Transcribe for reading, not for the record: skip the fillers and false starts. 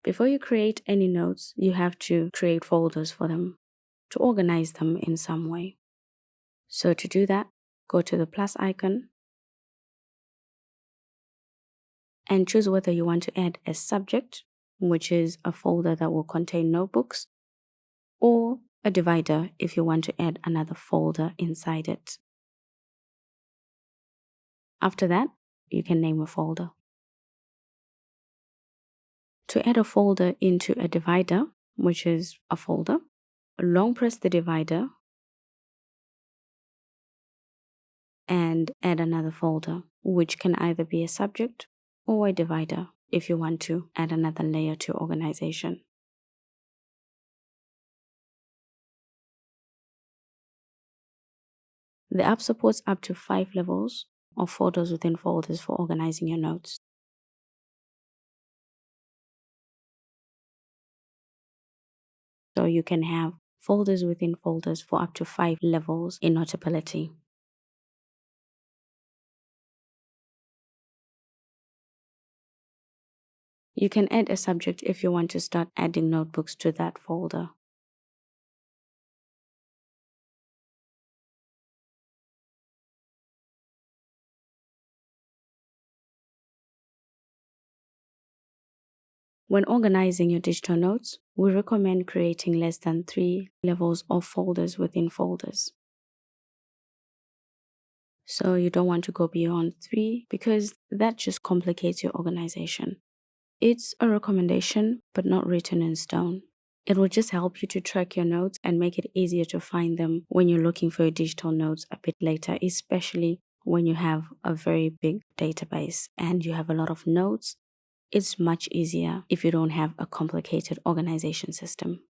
Before you create any notes, you have to create folders for them to organize them in some way. So to do that, go to the plus icon and choose whether you want to add a subject, which is a folder that will contain notebooks, or a divider if you want to add another folder inside it. After that, you can name a folder. To add a folder into a divider, which is a folder, long press the divider and add another folder, which can either be a subject or a divider if you want to add another layer to organization. The app supports up to 5 levels of folders within folders for organizing your notes. So you can have folders within folders for up to 5 levels in Notability. You can add a subject if you want to start adding notebooks to that folder. When organizing your digital notes, we recommend creating less than 3 levels of folders within folders. So you don't want to go beyond 3 because that just complicates your organization. It's a recommendation, but not written in stone. It will just help you to track your notes and make it easier to find them when you're looking for your digital notes a bit later, especially when you have a very big database and you have a lot of notes. It's much easier if you don't have a complicated organization system.